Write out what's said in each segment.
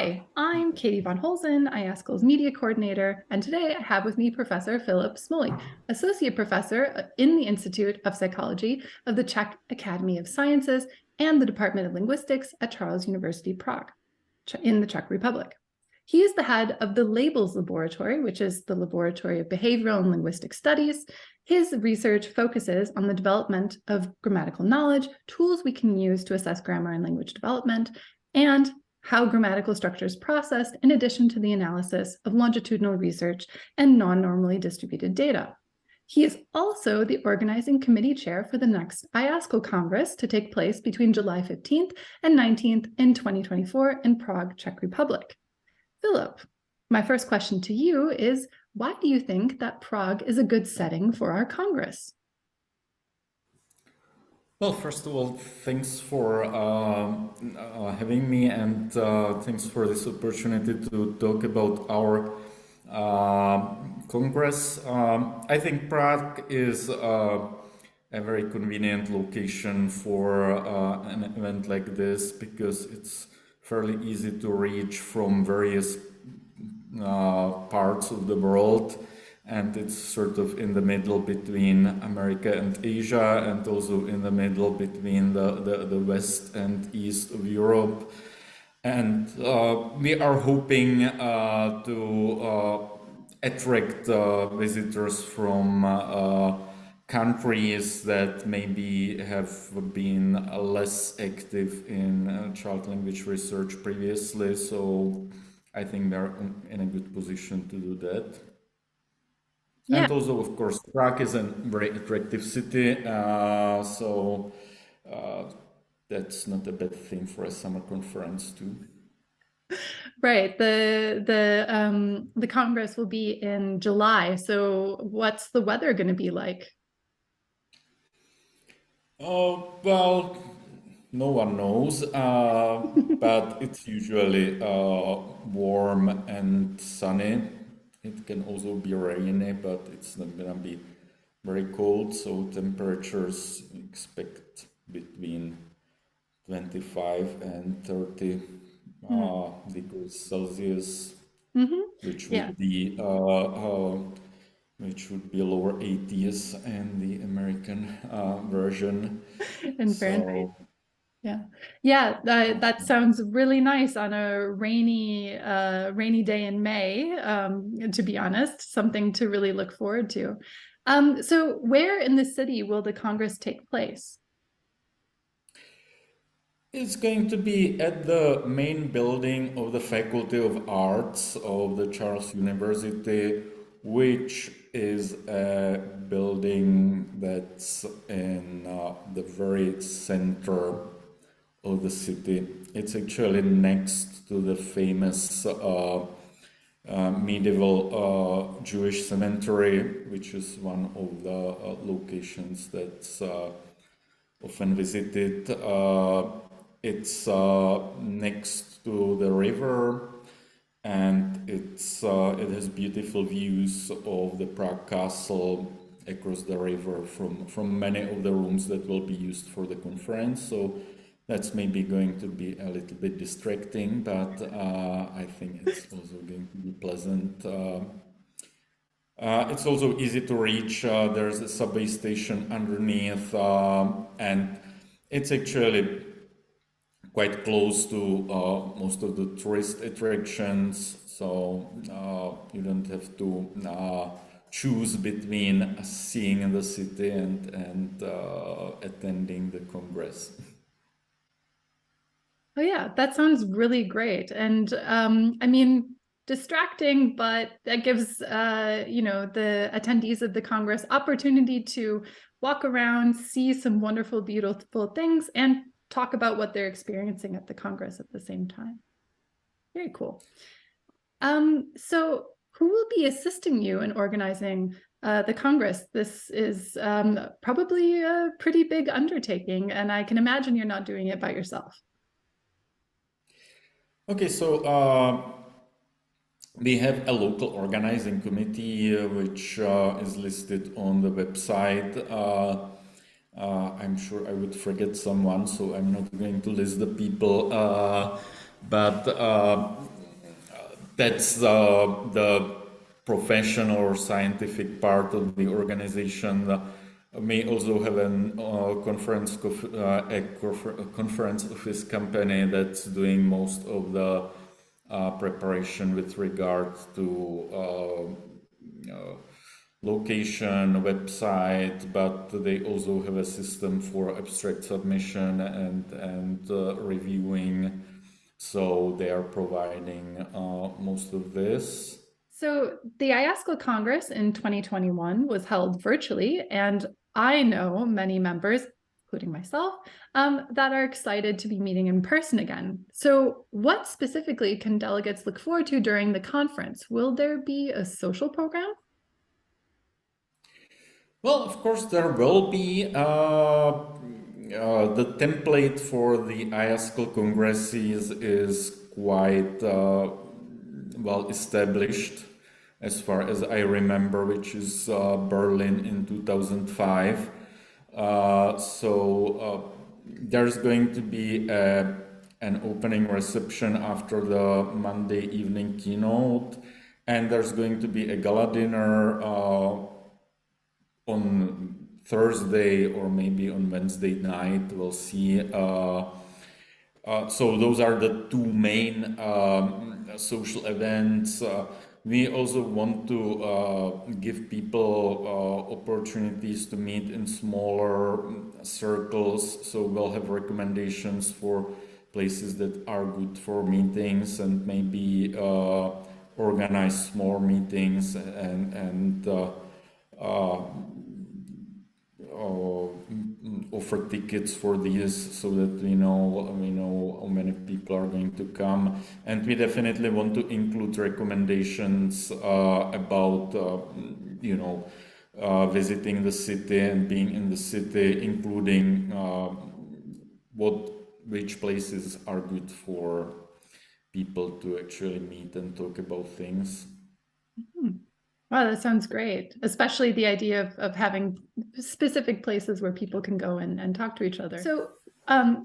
Hi, I'm Katie von Holzen, IASCL's Media Coordinator, and today I have with me Professor Filip Smolík, Associate Professor in the Institute of Psychology of the Czech Academy of Sciences and the Department of Linguistics at Charles University Prague in the Czech Republic. He is the head of the Labels Laboratory, which is the Laboratory of Behavioral and Linguistic Studies. His research focuses on the development of grammatical knowledge, tools we can use to assess grammar and language development, and how grammatical structure is processed in addition to the analysis of longitudinal research and non-normally distributed data. He is also the organizing committee chair for the next IASCL Congress to take place between July 15th and 19th in 2024 in Prague, Czech Republic. Filip, my first question to you is, why do you think that Prague is a good setting for our Congress? Well, first of all, thanks for having me, and thanks for this opportunity to talk about our Congress. I think Prague is a very convenient location for an event like this because it's fairly easy to reach from various parts of the world. And it's sort of in the middle between America and Asia, and also in the middle between the West and East of Europe. And we are hoping to attract visitors from countries that maybe have been less active in child language research previously. So I think they're in a good position to do that. Yeah. And also, of course, Prague is a very attractive city, so that's not a bad thing for a summer conference too. Right. The Congress will be in July. So what's the weather going to be like? Well, no one knows, but it's usually warm and sunny. It can also be rainy, but it's not gonna be very cold, so temperatures expect between 25 and 30 degrees Celsius, which would be lower 80s in the American version. In Fahrenheit. Yeah, that sounds really nice on a rainy day in May, to be honest, something to really look forward to. So where in the city will the Congress take place? It's going to be at the main building of the Faculty of Arts of the Charles University, which is a building that's in the very center of the city. It's actually next to the famous medieval Jewish cemetery, which is one of the locations that's often visited. It's next to the river, and it has beautiful views of the Prague Castle across the river from many of the rooms that will be used for the conference. So that's maybe going to be a little bit distracting, but I think it's also going to be pleasant. It's also easy to reach. There's a subway station underneath, and it's actually quite close to most of the tourist attractions, so you don't have to choose between seeing the city and attending the Congress. Oh yeah, that sounds really great. And I mean, distracting, but that gives the attendees of the Congress opportunity to walk around, see some wonderful, beautiful things, and talk about what they're experiencing at the Congress at the same time. Very cool. So who will be assisting you in organizing the Congress? This is probably a pretty big undertaking, and I can imagine you're not doing it by yourself. Okay, so we have a local organizing committee which is listed on the website. I'm sure I would forget someone, so I'm not going to list the people but that's the professional or scientific part of the organization. May also have a conference office company that's doing most of the preparation with regard to location, website, but they also have a system for abstract submission and reviewing. So they are providing most of this. So the IASCL Congress in 2021 was held virtually, and I know many members, including myself, that are excited to be meeting in person again. So what specifically can delegates look forward to during the conference? Will there be a social program? Well, of course, there will be the template for the IASCL congresses is quite well established, as far as I remember, which is Berlin in 2005. There's going to be an opening reception after the Monday evening keynote, and there's going to be a gala dinner on Thursday or maybe on Wednesday night. We'll see. So those are the two main social events. We also want to give people opportunities to meet in smaller circles. So we'll have recommendations for places that are good for meetings and maybe organize small meetings and offer tickets for these so that we know how many people are going to come, and we definitely want to include recommendations about visiting the city and being in the city, including which places are good for people to actually meet and talk about things. Mm-hmm. Wow, that sounds great, especially the idea of having specific places where people can go and talk to each other. So,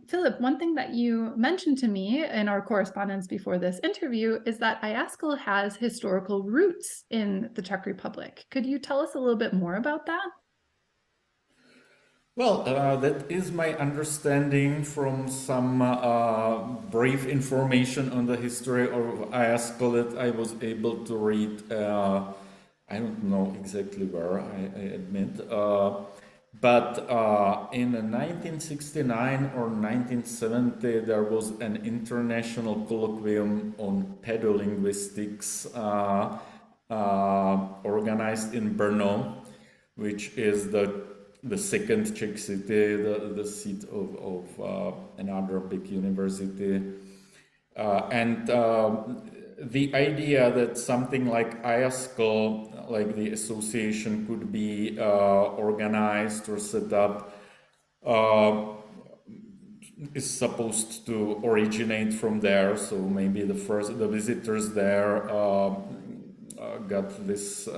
Filip, one thing that you mentioned to me in our correspondence before this interview is that IASCL has historical roots in the Czech Republic. Could you tell us a little bit more about that? Well, that is my understanding from some brief information on the history of IASCL that I was able to read. I don't know exactly where, I admit. But in 1969 or 1970, there was an international colloquium on pedolinguistics organized in Brno, which is the second Czech city, the seat of another big university. The idea that something like IASCL, like the association, could be organized or set up is supposed to originate from there. So maybe the visitors there got this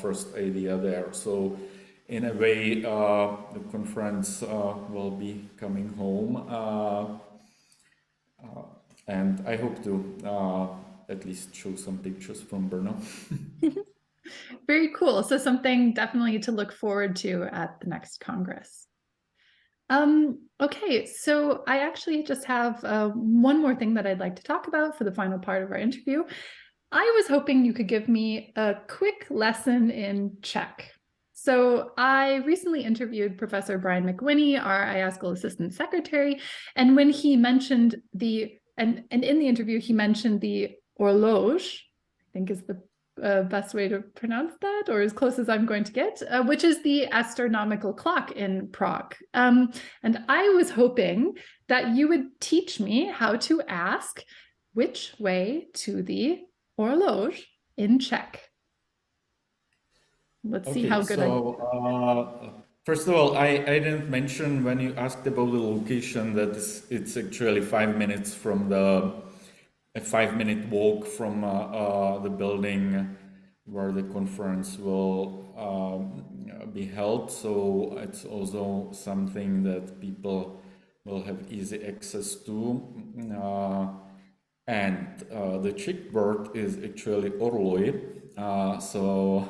first idea there. So in a way, the conference will be coming home, and I hope to at least show some pictures from Brno. Very cool. So something definitely to look forward to at the next Congress. Okay, so I actually just have one more thing that I'd like to talk about for the final part of our interview. I was hoping you could give me a quick lesson in Czech. So I recently interviewed Professor Brian McWhinney, our IASCL Assistant Secretary, and when he mentioned and in the interview, he mentioned the horloge, I think is the best way to pronounce that, or as close as I'm going to get, which is the astronomical clock in Prague. And I was hoping that you would teach me how to ask which way to the horloge in Czech. Let's see how good first of all, I didn't mention when you asked about the location that it's actually 5 minutes from a 5-minute walk from the building where the conference will be held. So it's also something that people will have easy access to. And the Czech word is actually orloj. So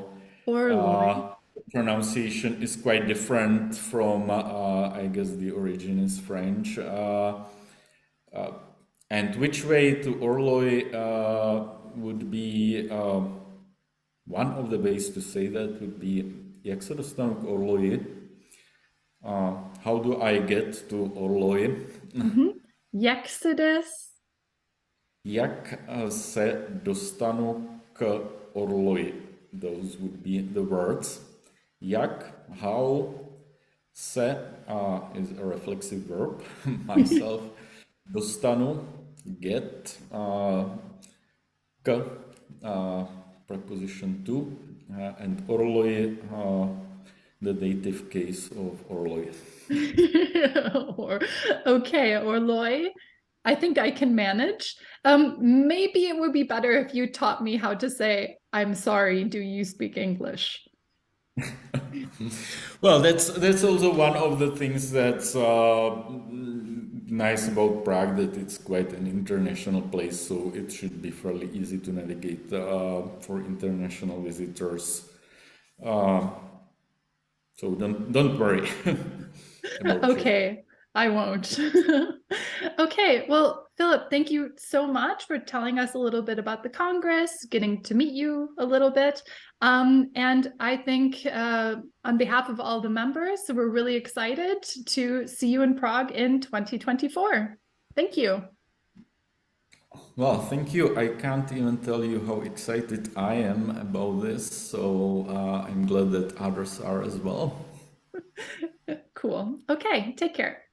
Orloj. pronunciation is quite different from, I guess the origin is French. And which way to orloj would be, one of the ways to say that would be, jak se dostanu k orloji? How do I get to orloj? Jak se des? Jak se dostanu k orloji? Those would be the words. Jak, how, se is a reflexive verb, myself. Dostanu, get, k, preposition to, and orloj, the dative case of orloj. Okay, orloj. I think I can manage. Maybe it would be better if you taught me how to say, I'm sorry, do you speak English? Well, that's also one of the things that's nice about Prague, that it's quite an international place, so it should be fairly easy to navigate for international visitors. So don't worry. Okay, I won't. Okay, well, Filip, thank you so much for telling us a little bit about the Congress, getting to meet you a little bit. And I think on behalf of all the members, we're really excited to see you in Prague in 2024. Thank you. Well, thank you. I can't even tell you how excited I am about this, so I'm glad that others are as well. Cool. Okay, take care.